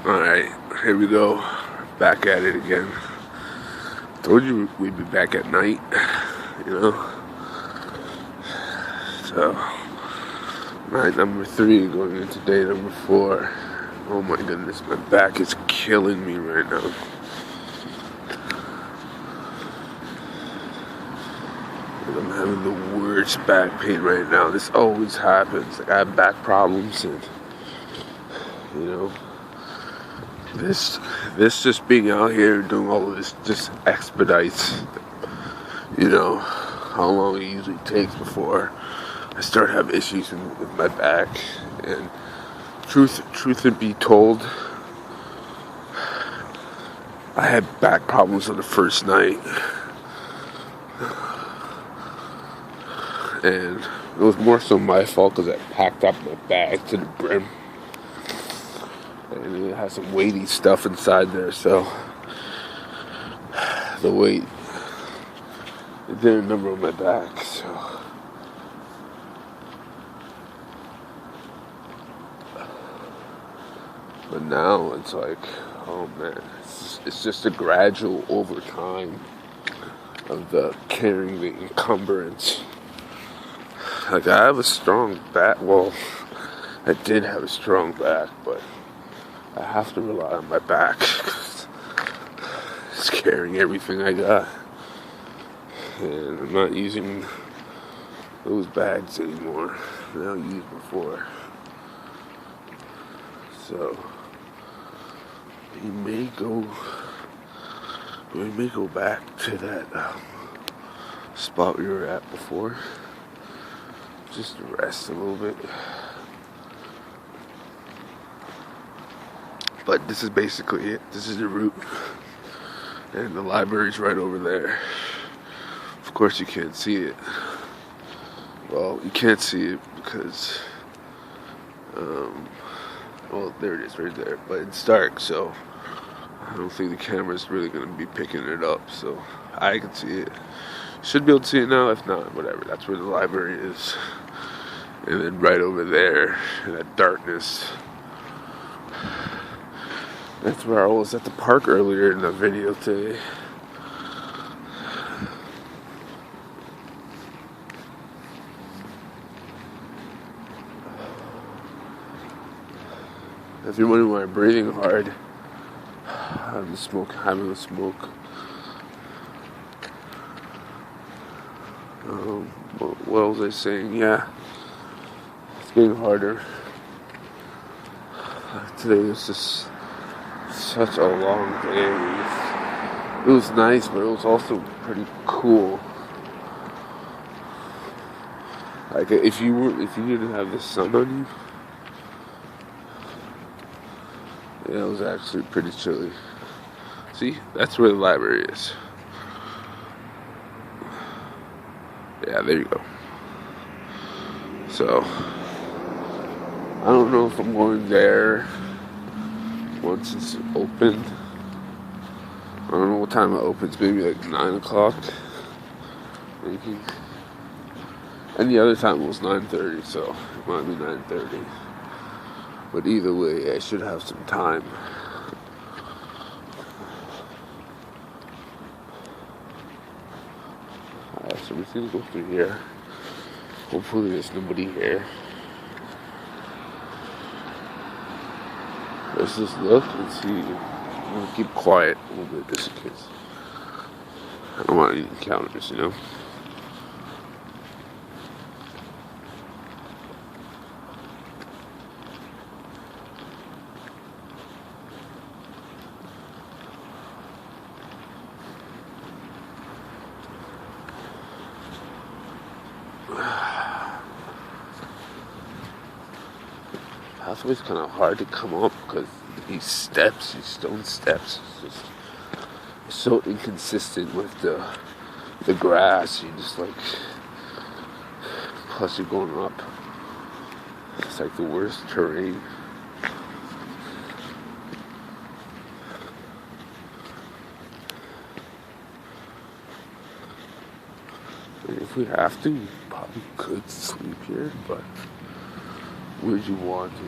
Alright, here we go. Back at it again. Told you we'd be back at night, you know? So, night number 3 going into day number 4. Oh my goodness, my back is killing me right now. I'm having the worst back pain right now. This always happens. Like, I have back problems and, you know, this just being out here doing all of this just expedites, you know, how long it usually takes before I start having issues with my back. And truth to be told, I had back problems on the first night, and it was more so my fault because I packed up my bag to the brim, and it has some weighty stuff inside there, so the weight, it didn't number on my back, so. But now it's like, oh man, it's just a gradual over time of the carrying the encumbrance. Like, I have a strong back. Well, I did have a strong back, but I have to rely on my back. It's carrying everything I got. And I'm not using those bags anymore that I used before. So, we may go back to that spot we were at before. Just rest a little bit. But this is basically it. This is the route. And the library's right over there. Of course you can't see it. Well, you can't see it because, well, there it is right there. But it's dark, so I don't think the camera's really going to be picking it up. So I can see it. Should be able to see it now. If not, whatever. That's where the library is. And then right over there, in that darkness, that's where I was at the park earlier in the video today. If you're wondering why I'm breathing hard, having a smoke. What was I saying? Yeah, it's getting harder. Today was just such a long day. It was nice, but it was also pretty cool. Like, if you didn't have the sun on you, yeah, it was actually pretty chilly. See, that's where the library is. Yeah, there you go. So, I don't know if I'm going there once it's open. I don't know what time it opens, maybe like 9 o'clock, maybe. And the other time was 9:30, so it might be 9:30. But either way, I should have some time. Alright, so we're gonna go through here. Hopefully there's nobody here. Let's just look and see. I'm gonna keep quiet a little bit just in case. I don't want any encounters, you know? Pathway's kind of hard to come up because these stone steps, it's so inconsistent with the grass. You just like, plus you're going up. It's like the worst terrain. And if we have to, we probably could sleep here, but would you want to?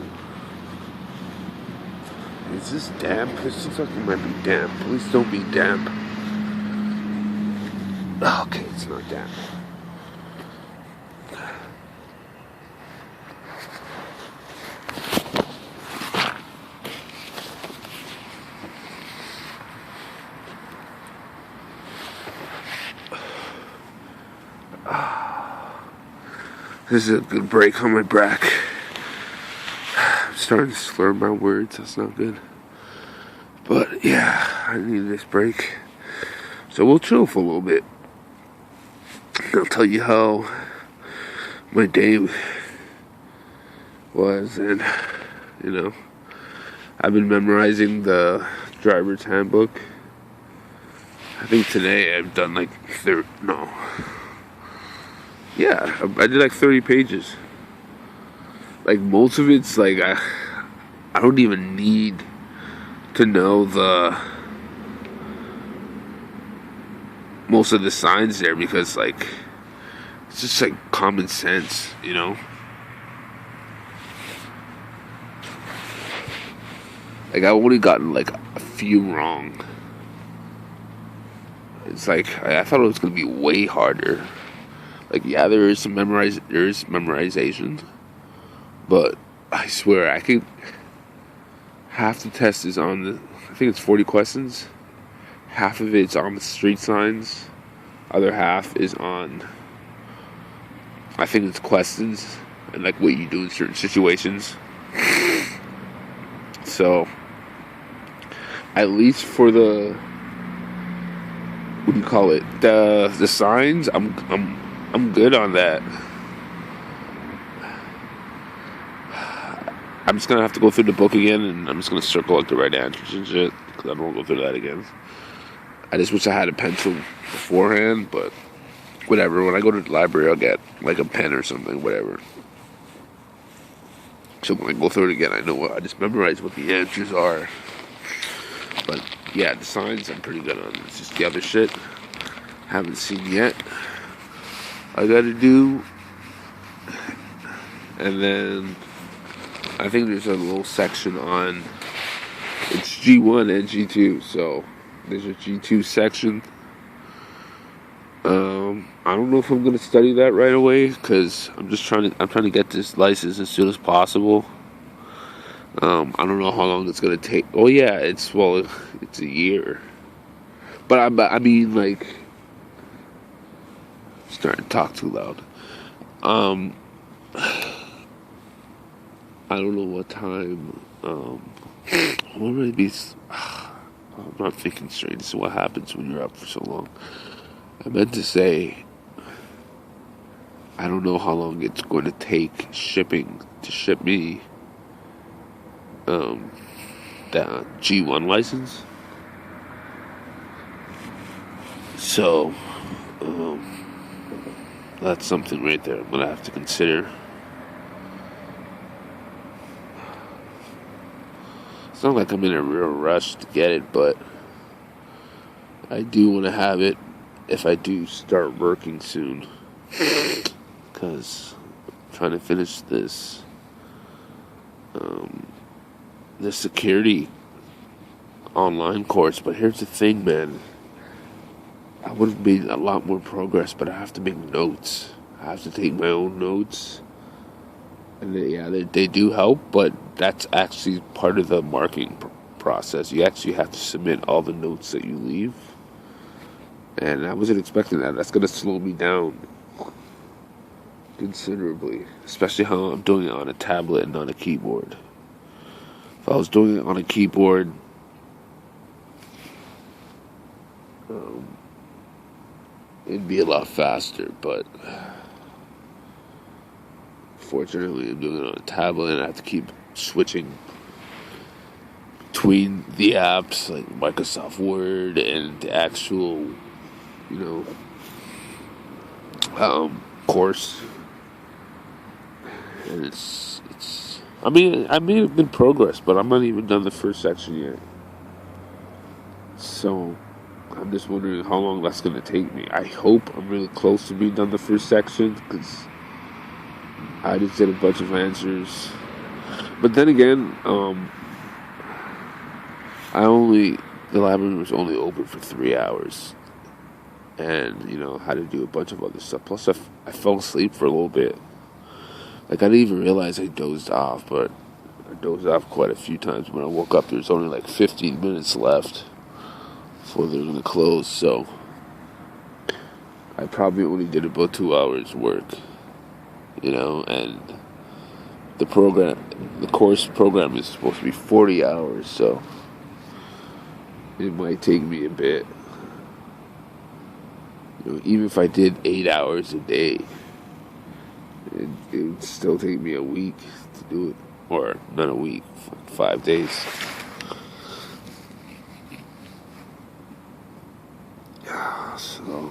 Is this damp? This looks like it might be damp. Please don't be damp. Okay, it's not damp. This is a good break on my back. I'm starting to slur my words. That's not good. But yeah, I need this break. So we'll chill for a little bit. I'll tell you how my day was, and I've been memorizing the driver's handbook. I think today I've done like I did like 30 pages. Like most of it's like I don't even need to know most of the signs there, because like it's just like common sense, Like I only gotten like a few wrong. It's like I thought it was gonna be way harder. Like yeah, there is memorization, but I swear half the test is on I think it's 40 questions. Half of it's on the street signs. Other half is on, I think it's questions and like what you do in certain situations. So at least for the what do you call it? The signs, I'm good on that. I'm just gonna have to go through the book again, and I'm just gonna circle like the right answers and shit, because I don't want to go through that again. I just wish I had a pencil beforehand, but whatever. When I go to the library, I'll get like a pen or something, whatever. So when I go through it again, I know I just memorize what the answers are. But yeah, the signs I'm pretty good on. It's just the other shit haven't seen yet. I gotta do, and then I think there's a little section on it's G1 and G2. So there's a G2 section. I don't know if I'm gonna study that right away, because I'm trying to get this license as soon as possible. I don't know how long it's gonna take. Oh yeah, it's a year. But I mean, like, I'm starting to talk too loud. I don't know what time. I'm not thinking straight. This is what happens when you're up for so long. I meant to say, I don't know how long it's going to take shipping to ship me the G1 license. So that's something right there I'm gonna have to consider. It's not like I'm in a real rush to get it, but I do want to have it if I do start working soon, because I'm trying to finish this the security online course. But here's the thing, man. I would have made a lot more progress, but I have to make notes. I have to take my own notes. And they do help, but that's actually part of the marketing process. You actually have to submit all the notes that you leave. And I wasn't expecting that. That's going to slow me down considerably. Especially how I'm doing it on a tablet and on a keyboard. If I was doing it on a keyboard, it'd be a lot faster, but fortunately I'm doing it on a tablet, and I have to keep switching between the apps like Microsoft Word and the actual, course. And it's I may have been progress, but I'm not even done the first section yet. So I'm just wondering how long that's going to take me. I hope I'm really close to being done the first section, because I just did a bunch of answers. But then again, the library was only open for 3 hours. And, had to do a bunch of other stuff. Plus, I fell asleep for a little bit. Like, I didn't even realize I dozed off, but I dozed off quite a few times. When I woke up, there was only like 15 minutes left before they were going to close, so I probably only did about 2 hours work, and the course program is supposed to be 40 hours, so it might take me a bit. Even if I did 8 hours a day, it would still take me a week to do it. Or not a week, 5 days. So,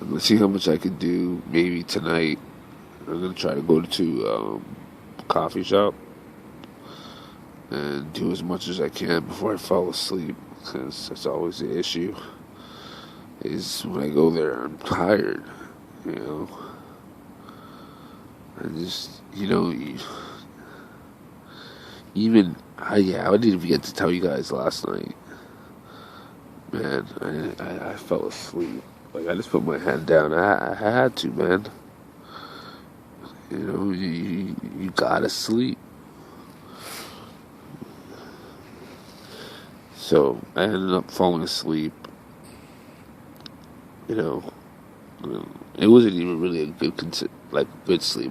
I'm going to see how much I can do maybe tonight. I'm going to try to go to a coffee shop and do as much as I can before I fall asleep, because that's always the issue. Is when I go there, I'm tired, I just, I didn't even get to tell you guys last night. Man, I fell asleep. Like, I just put my head down. I had to, man. You gotta sleep. So, I ended up falling asleep. It wasn't even really a good sleep, but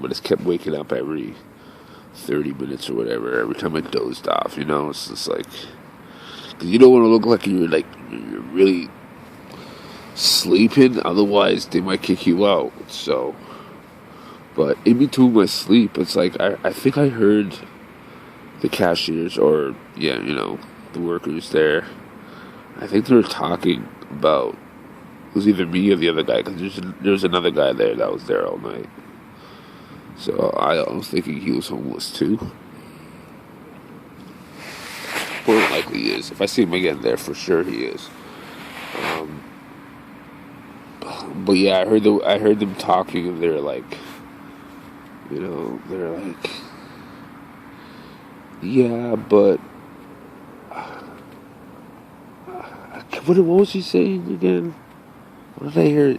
I just kept waking up every 30 minutes or whatever, every time I dozed off, it's just like, cause you don't want to look like you're really sleeping, otherwise they might kick you out, so, but in between my sleep, it's like, I think I heard the cashiers, or, the workers there, I think they were talking about, it was either me or the other guy, because there's another guy there that was there all night. So I was thinking he was homeless too. More than likely he is. If I see him again there, for sure he is. But yeah, I heard them talking, and they're like, yeah, but what was he saying again? What did I hear?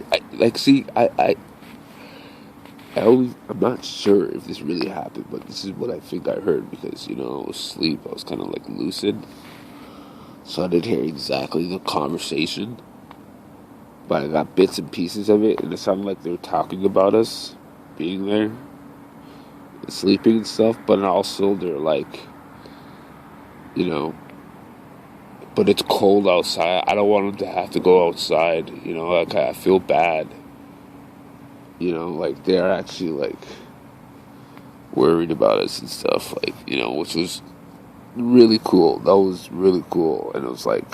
I'm not sure if this really happened, but this is what I think I heard, because, I was asleep. I was kind of like lucid. So I didn't hear exactly the conversation, but I got bits and pieces of it, and it sounded like they were talking about us being there and sleeping and stuff, but also they're like, but it's cold outside. I don't want them to have to go outside, like, I feel bad. Like, they're actually, like, worried about us and stuff, like, which was really cool. That was really cool. And it was like,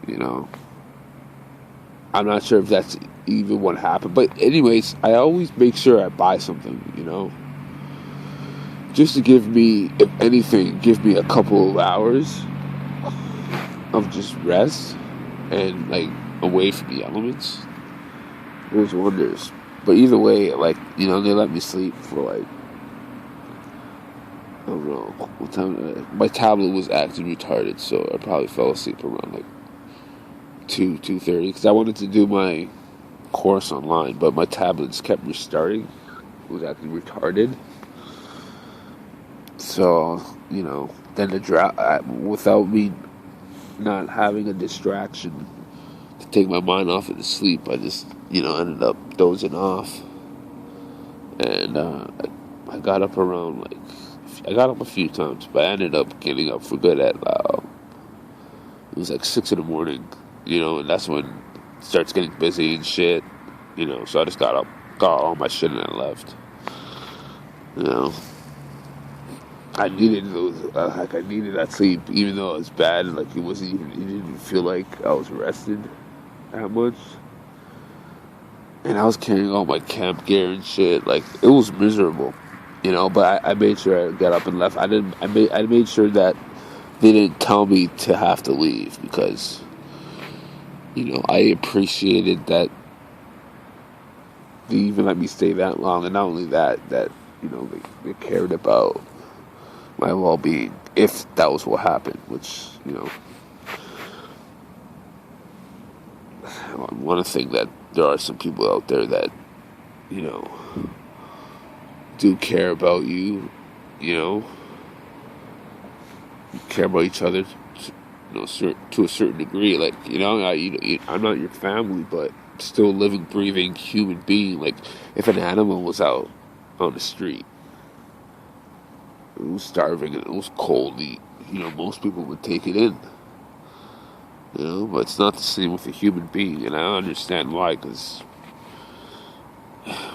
I'm not sure if that's even what happened. But anyways, I always make sure I buy something, just to give me, if anything, give me a couple of hours of just rest and, like, away from the elements. It was wonders. But either way, like, they let me sleep for, like, I don't know what time. My tablet was acting retarded, so I probably fell asleep around, like, 2:30, because I wanted to do my course online, but my tablets kept restarting. It was acting retarded. So, then without me not having a distraction to take my mind off of the sleep, I just, ended up dozing off. And I got up around, I got up a few times, but I ended up getting up for good at, it was like 6 in the morning, and that's when it starts getting busy and shit, so I just got up, got all my shit, and I left. I needed that sleep, even though it was bad, like, it didn't even feel like I was rested that much. And I was carrying all my camp gear and shit. Like, it was miserable, but I made sure I got up and left. I made sure that they didn't tell me to have to leave, because, I appreciated that they even let me stay that long. And not only that, they cared about my well-being. if that was what happened, which, I want to think that there are some people out there that, you know, do care about you, you know, care about each other, to a certain degree. Like, I'm not your family, but still a living, breathing human being. Like, if an animal was out on the street, it was starving and it was cold, most people would take it in. But it's not the same with a human being, and I understand why, because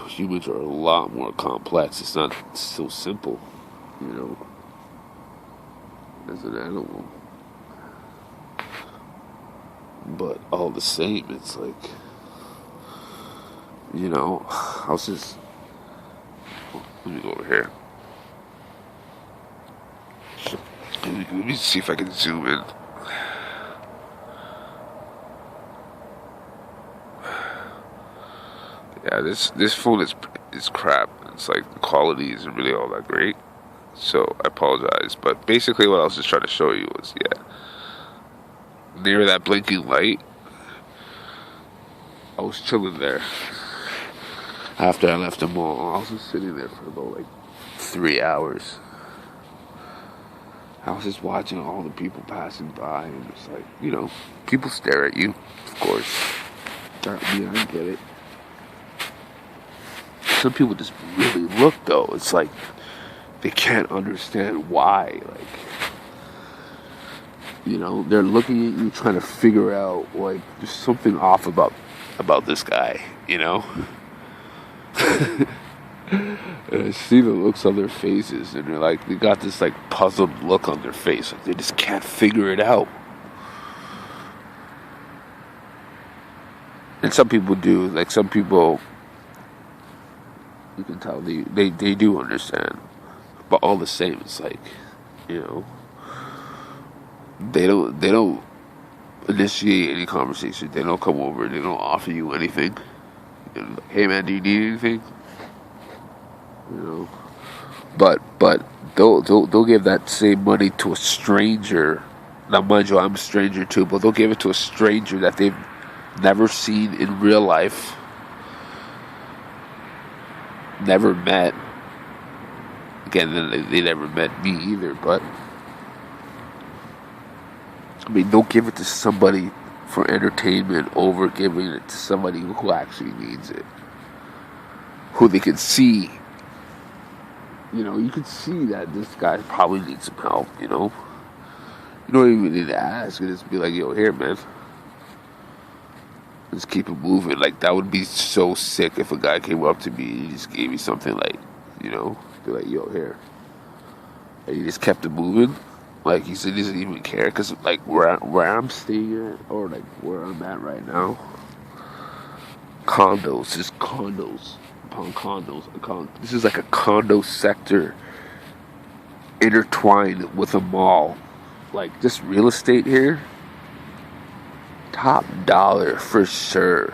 humans are a lot more complex. It's not so simple, as an animal. But all the same, it's like, I was just, let me go over here. Let me see if I can zoom in. Yeah, this phone is crap. It's like the quality isn't really all that great, so I apologize. But basically, what I was just trying to show you was, near that blinking light, I was chilling there. After I left the mall, I was just sitting there for about 3 hours. I was just watching all the people passing by, and it's like, people stare at you, of course. I get it. Some people just really look, though. It's like they can't understand why. They're looking at you, trying to figure out there's something off about this guy. And I see the looks on their faces, and they got this puzzled look on their face. They just can't figure it out. And some people do. Some people, you can tell they do understand, but all the same, it's they don't initiate any conversation. They don't come over. They don't offer you anything. Hey man, do you need anything? But they'll give that same money to a stranger. Now, mind you, I'm a stranger too, but they'll give it to a stranger that they've never seen in real life. Never met. Again, they never met me either, but they'll give it to somebody for entertainment over giving it to somebody who actually needs it. Who they can see. You can see that this guy probably needs some help, You don't even need to ask. You just be like, yo, here, man. Just keep it moving. That would be so sick if a guy came up to me and he just gave me something be like, yo, here. And he just kept it moving. He said he doesn't even care. Because, where I'm staying at, or, where I'm at right now, just condos upon condos. This is a condo sector intertwined with a mall. Just real estate here, top dollar for sure.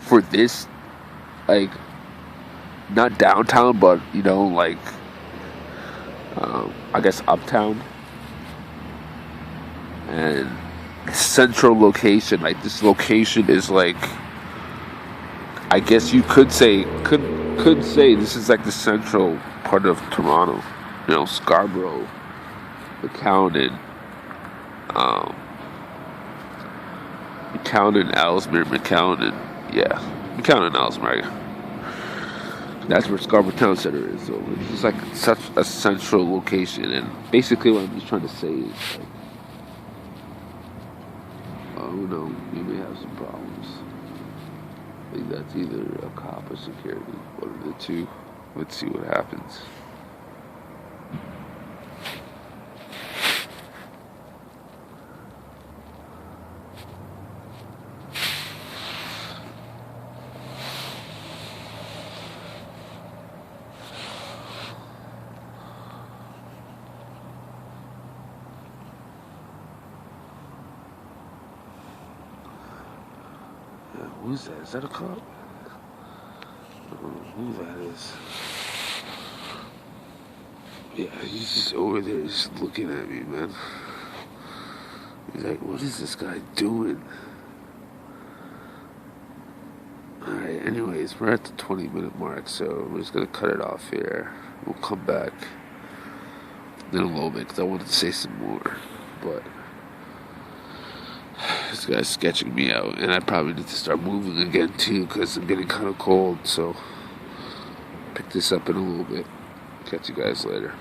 For this, not downtown, but, I guess uptown. And central location, this location is I guess you could say this is the central part of Toronto. Scarborough, McCowan, Ellesmere, McCowan and Ellesmere. That's where Scarborough Town Center is. So it's just such a central location, and basically what I'm just trying to say is, you may have some problems. I think that's either a cop or security, one of the two. Let's see what happens. Who's that? Is that a cop? I don't know who that is. Yeah, he's just over there just looking at me, man. He's like, what is this guy doing? Alright, anyways, we're at the 20-minute mark, so we're just gonna cut it off here. We'll come back in a little bit because I wanted to say some more, but this guy's sketching me out, and I probably need to start moving again too because I'm getting kind of cold, so pick this up in a little bit. Catch you guys later.